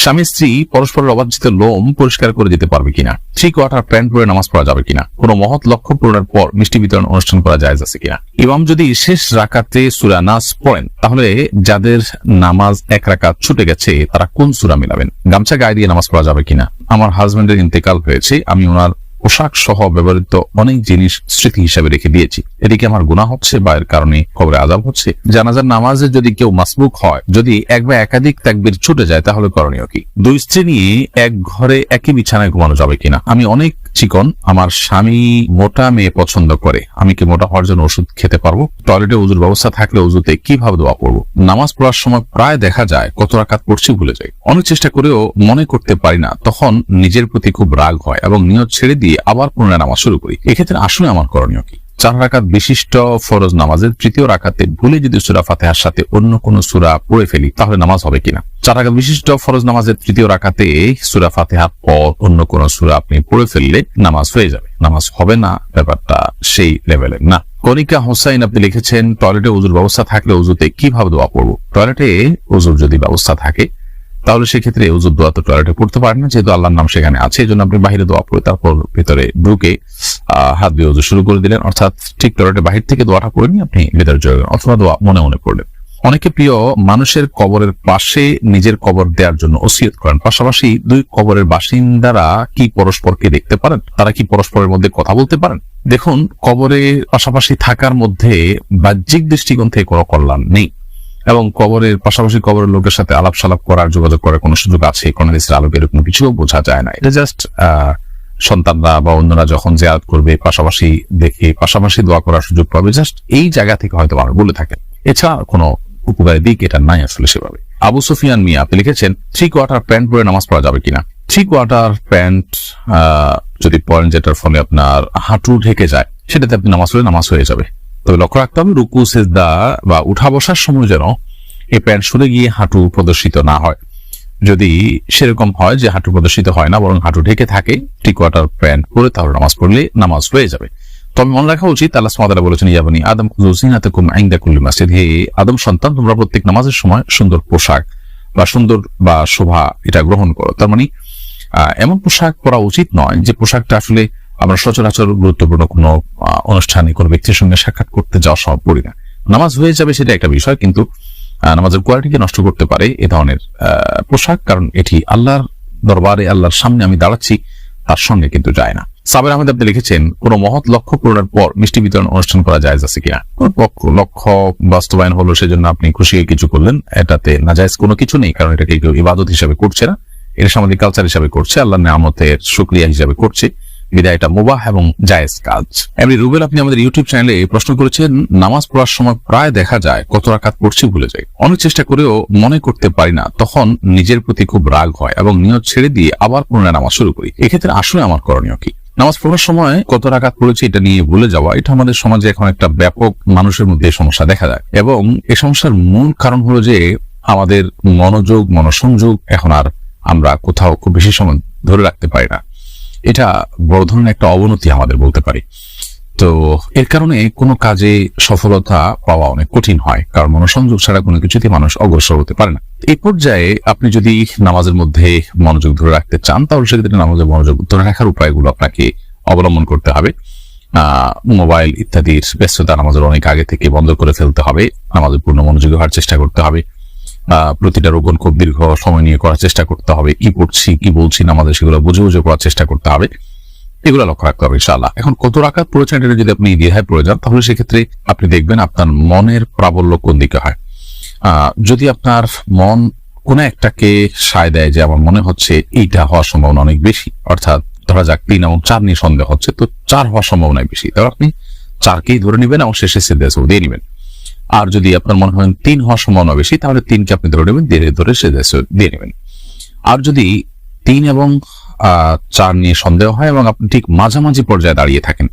স্বামী স্ত্রী পরস্পরের অবাঞ্ছিত লোম পরিষ্কার করে দিতে পারবে কিনা, 3 কোয়ার্টার প্যান্ট পরে নামাজ পড়া যাবে কিনা, কোনো মহৎ লক্ষ্য পূরণের পর মিষ্টি বিতরণ অনুষ্ঠান করা জায়েজ আছে কিনা। ইমাম যদি শেষ রাকাতে সূরা নাস পড়েন, তাহলে যাদের নামাজ 1 রাকাত ছুটে গেছে তারা কোন সূরা মিলাবেন? গামছা গায়ে দিয়ে নামাজ পড়া যাবে কিনা? আমার হাজবেন্ডের ইন্তেকাল হয়েছে, আমি ওনার পোশাক সহ ব্যবহৃত অনেক জিনিস স্মৃতি হিসাবে রেখে দিয়েছি, এদিকে আমার গুনাহ হচ্ছে বা এর কারণে কবরে আযাব হচ্ছে? জানাজার নামাজে যদি কেউ মাসবুক হয়, যদি এক বা একাধিক তাকবীর ছুটে যায়, তাহলে করণীয় কি? 2 স্ত্রী নিয়ে এক ঘরে একই বিছানায় ঘুমানো যাবে কিনা? আমি অনেক চিকন, আমার স্বামী মোটা মেয়ে পছন্দ করে, আমি কি মোটা হওয়ার জন্য ওষুধ খেতে পারবো? টয়লেটে ওযুর ব্যবস্থা থাকলে ওযুতে কিভাবে দোয়া পড়বো? নামাজ পড়ার সময় প্রায় দেখা যায় কত রাকাত পড়ছি ভুলে যাই, অনেক চেষ্টা করেও মনে করতে পারি না, তখন নিজের প্রতি খুব রাগ হয় এবং নিয়ত ছেড়ে দিয়ে আবার পুনরায় নামাজ শুরু করি। এক্ষেত্রে আসলে আমার করণীয় কি? 4 রাকাত বিশিষ্ট ফরজ নামাজের 3য় রাকাতে ভুলে যদি সূরা ফাতিহার সাথে অন্য কোনো সূরা পড়ে ফেলি, তাহলে নামাজ হবে কিনা? 4 রাকাত বিশিষ্ট ফরজ নামাজের 3য় রাকাতে সূরা ফাতিহার পর অন্য কোনো সূরা আপনি পড়ে ফেললে নামাজ হয়ে যাবে, নামাজ হবে না, ব্যাপারটা সেই লেভেলের না। কনিকা হোসাইন আপনি লিখেছেন, টয়লেটে ওযুর ব্যবস্থা থাকলে ওযুতে কিভাবে দোয়া পড়বো? টয়লেটে ওযুর যদি ব্যবস্থা থাকে তাহলে সেক্ষেত্রে ওযুর দোয়া তো টয়লেটে পড়তে পারেন না, যেহেতু আল্লাহর নাম সেখানে আছে, এই জন্য আপনি বাহিরে দোয়া পড়ে তারপর ভিতরে ঢুকে হাত দিয়ে ওযু শুরু করে দিলেন, অর্থাৎ ঠিক টয়লেটের বাহির থেকে দোয়াটা পড়ে নিয়ে আপনি ভিতরে চলে গেলেন, অথবা দোয়া মনে মনে পড়লেন। অনেকে প্রিয় মানুষের কবরের পাশে নিজের কবর দেওয়ার জন্য ওসিয়ত করেন, পাশাপাশি 2 কবরের বাসিন্দারা কি পরস্পরকে দেখতে পারেন? তারা কি পরস্পরের মধ্যে কথা বলতে পারেন? দেখুন, কবরের পাশাপাশি থাকার মধ্যে বাহ্যিক দৃষ্টিকোণ থেকে কোনো কল্যাণ নেই, এবং কবরের পাশাপাশি কবরের লোকের সাথে আলাপ সালাপ করার, যোগাযোগ করার কোনো সুযোগ আছে কোন হাদিসের আলোকে? এরকম কিছু বোঝা যায় না। এটা জাস্ট সন্তানরা বা অন্যরা যখন জিয়ারত করবে, পাশাপাশি দেখে পাশাপাশি দোয়া করার সুযোগ পাবে, জাস্ট এই জায়গা থেকে হয়তো মানুষ বলে থাকেন, এছাড়া কোনো উপকারী দিক এটা নাই আসলে সেভাবে। আবু সুফিয়ান মিয়া আপনি লিখেছেন, 3 কোয়ার্টার প্যান্ট পরে নামাজ পড়া যাবে কিনা? 3 কোয়ার্টার প্যান্ট যদি পরেন যেটার ফলে আপনার হাঁটু ঢেকে যায়, সেটাতে আপনি নামাজ পড়লে নামাজ হয়ে যাবে। তবে লক্ষ্য রাখতে হবে রুকু সিজদা বা উঠা বসার সময় যেন এই প্যান্ট সরে গিয়ে হাঁটু প্রদর্শিত না হয়। যদি সেরকম হয় যে হাঁটু প্রদর্শিত হয় না, বরং হাঁটু ঢেকে থাকে, 3 কোয়ার্টার প্যান্ট পরে তাহলে নামাজ পড়লে নামাজ হয়ে যাবে। তবে মনে রাখা উচিত, আল্লাহ সুবহানাহু ওয়া তাআলা বলেছেন, ইয়া বানি আদম খুযু যিনাতাকুম ইনদা কুল্লি মাসজিদ, হে আদম সন্তান, তোমরা প্রত্যেক নামাজের সময় সুন্দর পোশাক বা সুন্দর বা শোভা এটা গ্রহণ করো। তার মানে এমন পোশাক পরা উচিত নয় যে পোশাকটা আসলে আমরা সচরাচর গুরুত্বপূর্ণ কোনো অনুষ্ঠানে কোনো ব্যক্তির সঙ্গে সাক্ষাৎ করতে যাওয়ার সময় পড়ি না। নামাজ হয়ে যাবে সেটা একটা বিষয়, কিন্তু নামাজের কোয়ালিটিকে নষ্ট করতে পারে এ ধরনের পোশাক, কারণ এটি আল্লাহর দরবারে, আল্লাহর সামনে আমি দাঁড়াচ্ছি, তার সঙ্গে কিন্তু যায় না। সাবের আহমেদ আপনি লিখেছেন, কোন মহৎ লক্ষ্য পূরণের পর মিষ্টি বিতরণ অনুষ্ঠান করা জায়েজ আছে কিনা? লক্ষ্য বাস্তবায়ন হলো সেজন্য আপনি খুশি হয়ে কিছু করলেন, এটাতে নাজায়েজ কোনো কিছু নেই, কারণ এটাকে কেউ ইবাদত হিসাবে করছে না, এটা সামাজিক কালচার হিসাবে করছে, আল্লাহর নিয়ামতের শুকরিয়া হিসাবে করছে, বিদায় এটা মুবাহ এবং জায়েজ কাজ। এমনি রুবেল আপনি আমাদের ইউটিউব চ্যানেলে প্রশ্ন করেছেন, নামাজ পড়ার সময় প্রায় দেখা যায় কত রাকাত পড়ছি ভুলে যাই, অনেক চেষ্টা করেও মনে করতে পারি না, তখন নিজের প্রতি খুব রাগ হয় এবং নিয়ত ছেড়ে দিয়ে আবার পুনরায় নামাজ শুরু করি। এক্ষেত্রে আসলে আমার করণীয় কি? নামাজ পড়ার সময় কত রাকাত পড়েছি এটা নিয়ে ভুলে যাওয়া, এটা আমাদের সমাজে এখন একটা ব্যাপক মানুষের মধ্যে সমস্যা দেখা যায়, এবং এই সমস্যার মূল কারণ হলো যে আমাদের মনোসংযোগ এখন আর আমরা কোথাও খুব বেশি সময় ধরে রাখতে পারি না। এটা বড় ধরনের একটা অবনতি আমাদের বলতে পারি। তো এর কারণে কোনো কাজে সফলতা পাওয়া অনেক কঠিন হয়, কারণ মনোসংযোগ ছাড়া কোনো কিছুতে মানুষ অগ্রসর হতে পারে না। এই পর্যায়ে আপনি যদি নামাজের মধ্যে মনোযোগ ধরে রাখতে চান, তাহলে সেক্ষেত্রে নামাজের মনোযোগ ধরে রাখার উপায়গুলো আপনাকে অবলম্বন করতে হবে। মোবাইল ইত্যাদির ব্যস্ততা নামাজের অনেক আগে থেকে বন্ধ করে ফেলতে হবে, নামাজের পূর্ণ মনোযোগী হওয়ার চেষ্টা করতে হবে, প্রতিটা রোকন খুব দীর্ঘ সময় নিয়ে করার চেষ্টা করতে হবে, কি পড়ছি কি বলছি নামাজে সেগুলো বুঝে বুঝে করার চেষ্টা করতে হবে, এগুলো লক্ষ্য রাখতে হবে ইনশাআল্লাহ। এখন কত রাকাত পড়েছেন এটা যদি আপনি দ্বিধায় পড়ে যান, তাহলে সেক্ষেত্রে আপনি দেখবেন আপনার মনের প্রাবল্য কোন দিকে হয়। যদি আপনার মন কোন একটাকে সায় দেয় যে আমার মনে হচ্ছে এইটা হওয়ার সম্ভাবনা অনেক বেশি, অর্থাৎ ধরা যাক 3 এবং 4 নিয়ে সন্দেহ হচ্ছে, তো 4 হওয়ার সম্ভাবনা বেশি, তাহলে আপনি 4কেই ধরে নেবেন এবং শেষে সিজদা দিয়ে নেবেন। আর যদি আপনার মনে হয় 3 হওয়ার সম্ভাবনা বেশি, তাহলে 3কে আপনি ধরে নেবেন, ধরে সিজদা দিয়ে নেবেন। আর যদি 3 এবং 4 নিয়ে সন্দেহ হয় এবং আপনি ঠিক মাঝামাঝি পর্যায়ে দাঁড়িয়ে থাকেন,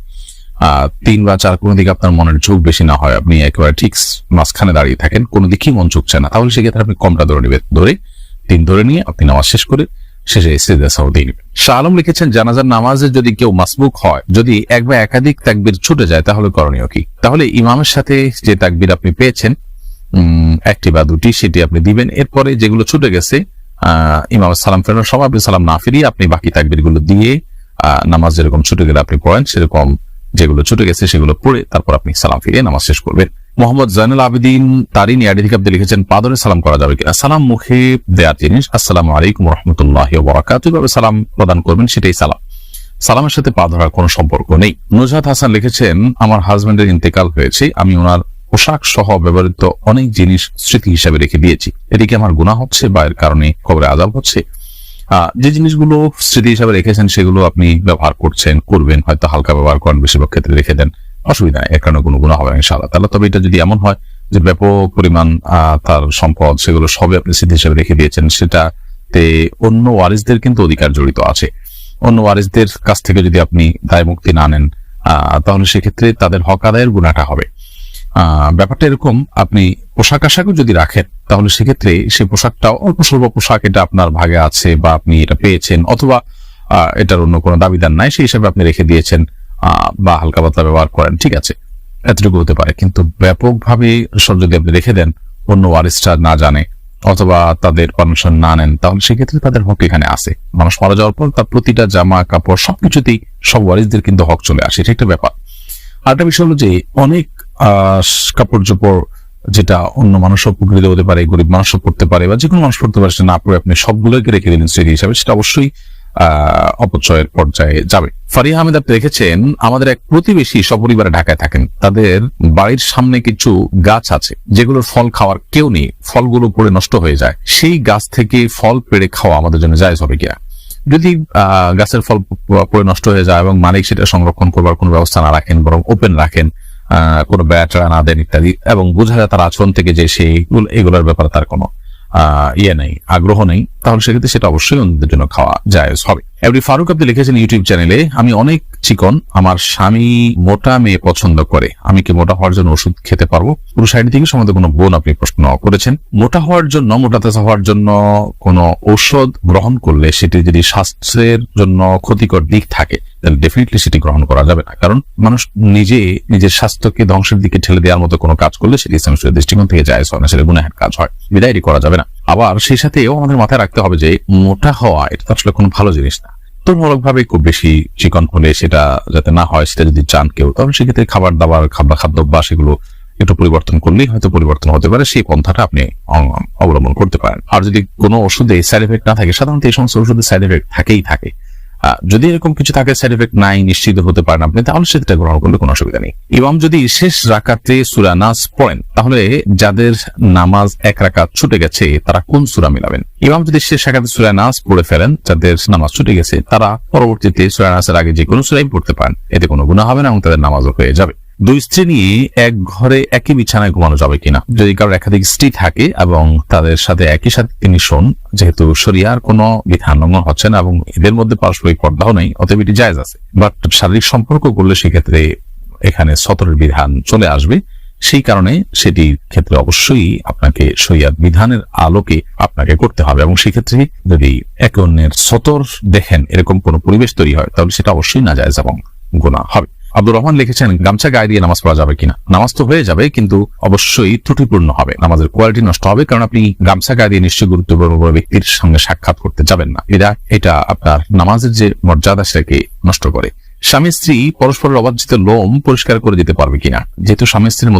3 বা 4 কোনো দিকে আপনার মনের ঝোঁক বেশি না হয়, আপনি একেবারে ঠিক মাঝখানে দাঁড়িয়ে থাকেন, কোনো দিকেই মন ঝুঁকছে না, তাহলে সেক্ষেত্রে আপনি কমটা ধরে নেবেন, 3 ধরে নিয়ে আপনি নামাজ শেষ করে শেষে সিজদা দিয়ে নেবেন। শাহ আলম লিখেছেন, জানাজার নামাজে যদি কেউ মাসবুক হয়, যদি এক বা একাধিক তাকবীর ছুটে যায়, তাহলে করণীয় কি? তাহলে ইমামের সাথে যে তাকবীর আপনি পেয়েছেন 1টি বা 2টি, সেটি আপনি দিবেন। এরপরে যেগুলো ছুটে গেছে ইমাম সালাম ফেরানোর সময় আপনি সালাম না ফিরিয়ে আপনি বাকি তাকবীরগুলো দিয়ে নামাজ যেরকম ছুটে গেলে আপনি পড়েন সেরকম যেগুলো ছুটে গেছে সেগুলো পড়ে তারপর আপনি সালাম ফিরিয়ে নামাজ শেষ করবেন। মোহাম্মদ জয়নুল আবেদিন তারিন ইয়াডি থেকে আপনি লিখেছেন পাদরে সালাম করা যাবে কিনা? সালাম মুখে দেওয়ার জিনিস, আসসালামু আলাইকুম ওয়া রাহমাতুল্লাহি ওয়া বারাকাতুহু ভাবে সালাম প্রদান করবেন, সেটাই সালাম। সালামের সাথে পা ধরার কোনো সম্পর্ক নেই। নুজহাত হাসান লিখেছেন আমার হাজবেন্ডের ইন্তেকাল হয়েছে, আমি ওনার পোশাক সহ ব্যবহৃত অনেক জিনিস স্মৃতি হিসাবে রেখে দিয়েছি, এদিকে আমার গুনাহ হচ্ছে বা এর কারণে কবরে আযাব হচ্ছে? যে জিনিসগুলো স্মৃতি হিসাবে রেখেছেন সেগুলো আপনি ব্যবহার করবেন, হয়তো হালকা ব্যবহার করেন, বেশিরভাগ ক্ষেত্রে রেখে দেন, অসুবিধা নেই, এর কারণে কোনো গুনাহ হবে না ইনশাআল্লাহ তাআলা। তবে এটা যদি এমন হয় যে ব্যাপক পরিমাণ তার সম্পদ সেগুলো সবই আপনি স্মৃতি হিসাবে রেখে দিয়েছেন, সেটাতে অন্য ওয়ারিসদের কিন্তু অধিকার জড়িত আছে। অন্য ওয়ারিসদের কাছ থেকে যদি আপনি দায় মুক্তি না নেন তাহলে সেক্ষেত্রে তাদের হক আদায়ের গুনাহটা হবে। ব্যাপারটা এরকম, আপনি পোশাক আশাকও যদি রাখেন তাহলে সেক্ষেত্রে সেই পোশাকটা অল্প স্বল্প পোশাক, এটা আপনার ভাগে আছে বা আপনি এটা পেয়েছেন অথবা এটার অন্য কোনো দাবিদার নাই, সেই হিসাবে আপনি রেখে দিয়েছেন বা হালকা পাতলা ব্যবহার করেন, ঠিক আছে, এতটুকু হতে পারে। কিন্তু ব্যাপকভাবে সব যদি আপনি রেখে দেন, অন্য ওয়ারিসটা না জানে অথবা তাদের পারমিশন না নেন, তাহলে সেক্ষেত্রে তাদের হক এখানে আছে। মানুষ মারা যাওয়ার পর তার প্রতিটা জামা কাপড় সবকিছুতেই সব ওয়ারিসদের কিন্তু হক চলে আসে, এটা একটা ব্যাপার। আরেকটা বিষয় হলো যে অনেক কাপড় চোপড় যেটা অন্য মানুষও উপকৃত হতে পারে, গরিব মানুষও পড়তে পারে বা যে কোনো মানুষ পড়তে পারে, সেটা না পড়ে আপনি সবগুলোকে রেখে দিলেন স্মৃতি হিসাবে, সেটা অবশ্যই অপচয়ের পর্যায়ে যাবে। ফারিয়া আহমেদ আপনি রেখেছেন আমাদের এক প্রতিবেশী সপরিবারে ঢাকায় থাকেন, তাদের বাড়ির সামনে কিছু গাছ আছে যেগুলোর ফল খাওয়ার কেউ নেই, ফলগুলো পড়ে নষ্ট হয়ে যায়, সেই গাছ থেকে ফল পেড়ে খাওয়া আমাদের জন্য জায়েজ হবে কিনা? যদি গাছের ফল পড়ে নষ্ট হয়ে যায় এবং মালিক সেটা সংরক্ষণ করবার কোনো ব্যবস্থা না রাখেন, বরং ওপেন রাখেন, কোনো বেড়া না দেন ইত্যাদি, এবং বোঝা যায় তার আচরণ থেকে যে এগুলোর ব্যাপারে তার কোনো নেই, আগ্রহ নেই, তাহলে সেক্ষেত্রে সেটা অবশ্যই অন্যদের জন্য খাওয়া জায়েজ হবে। এভরি ফারুক আপনি লিখেছেন ইউটিউব চ্যানেলে, আমি অনেক চিকন, আমার স্বামী মোটা মেয়ে পছন্দ করে, আমি কি মোটা হওয়ার জন্য ওষুধ খেতে পারবো? পুরো সাইড থেকে সম্বন্ধে কোনো বোন আপনি প্রশ্ন করেছেন। মোটা হওয়ার জন্য, মোটাতাজা হওয়ার জন্য কোনো ঔষধ গ্রহণ করলে সেটি যদি স্বাস্থ্যের জন্য ক্ষতিকর দিক থাকে তাহলে ডেফিনেটলি সেটি গ্রহণ করা যাবে না, কারণ মানুষ নিজের স্বাস্থ্যকে ধ্বংসের দিকে ঠেলে দেওয়ার মতো কোনো কাজ করলে সেটি ইসলামের দৃষ্টিকোণ থেকে জায়েজ হয় না, সেটা গুনাহের কাজ হয়, বিদায় এটি করা যাবে না। আবার সেই সাথেও আমাদের মাথায় রাখতে হবে যে মোটা হওয়া এটা তো আসলে কোনো ভালো জিনিস না। তুলনামূলক ভাবে খুব বেশি চিকন হলে সেটা যাতে না হয়, সেটা যদি চান কেউ, তাহলে সেক্ষেত্রে খাবার দাবার খাদ্যাভ্যাস এগুলো একটু পরিবর্তন করলেই হয়তো পরিবর্তন হতে পারে, সেই পন্থাটা আপনি অবলম্বন করতে পারেন। আর যদি কোনো ওষুধে সাইড এফেক্ট না থাকে, সাধারণত এই সমস্ত ওষুধে সাইড এফেক্ট থাকেই থাকে, যদি এরকম কিছু থাকে সাইড এফেক্ট নাই নিশ্চিত হতে পারেন আপনি, তাহলে সেটা গ্রহণ করলে কোনো অসুবিধা নেই। ইমাম যদি শেষ রাকাতে সূরা নাস পড়েন তাহলে যাদের নামাজ এক রাকাত ছুটে গেছে তারা কোন সূরা মিলাবেন? ইমাম যদি শেষ রাকাতে সূরা নাস পড়ে ফেলেন, যাদের নামাজ ছুটে গেছে তারা পরবর্তীতে সূরা নাসের আগে যে কোনো সূরাই পড়তে পারেন, এতে কোনো গুনাহ হবে না এবং তাদের নামাজও হয়ে যাবে। দুই স্ত্রী নিয়ে এক ঘরে একই বিছানায় ঘুমানো যাবে কিনা? যদি কারোর একাধিক স্ত্রী থাকে এবং তাদের সাথে একই সাথে তিনি শোন, যেহেতু শরিয়ার কোনো বিধান লঙ্ঘন হচ্ছে না এবং এদের মধ্যে পারস্পরিক পর্দাও নেই, অতএব এটি জায়েজ আছে। বাট শারীরিক সম্পর্ক করলে সেক্ষেত্রে এখানে সতরের বিধান চলে আসবে, সেই কারণে সেটির ক্ষেত্রে অবশ্যই আপনাকে শরিয়ার বিধানের আলোকে আপনাকে করতে হবে, এবং সেক্ষেত্রে যদি একে অন্যের সতর দেখেন এরকম কোনো পরিবেশ তৈরি হয় তাহলে সেটা অবশ্যই নাজায়েজ এবং গুনাহ হবে। আব্দুর রহমান লিখেছেন গামছা গায়ে দিয়ে নামাজ পড়া যাবে কিনা? নামাজ তো হয়ে যাবে, কিন্তু অবশ্যই ত্রুটিপূর্ণ হবে, নামাজের কোয়ালিটি নষ্ট হবে, কারণ আপনি গামছা গায়ে দিয়ে নিশ্চয়ই গুরুত্বপূর্ণ ব্যক্তির সঙ্গে সাক্ষাৎ করতে যাবেন না, এটা আপনার নামাজের যে মর্যাদা সেটাকে নষ্ট করে। স্বামী স্ত্রী পরস্পরের অবাঞ্ছিত লোম পরিষ্কার করে দিতে পারবে কিনা? যেহেতু স্বামী স্ত্রীর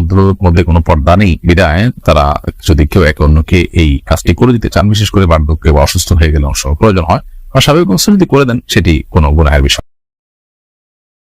মধ্যে কোনো পর্দা নেই, বিদায় তারা যদি কেউ একে অন্যকে এই কাজটি করে দিতে চান, বিশেষ করে বার্ধক্যে বা অসুস্থ হয়ে গেলে অবশ্য প্রয়োজন হয়, বা স্বাভাবিক অবস্থা যদি করে দেন সেটি কোনো গুনাহের বিষয়।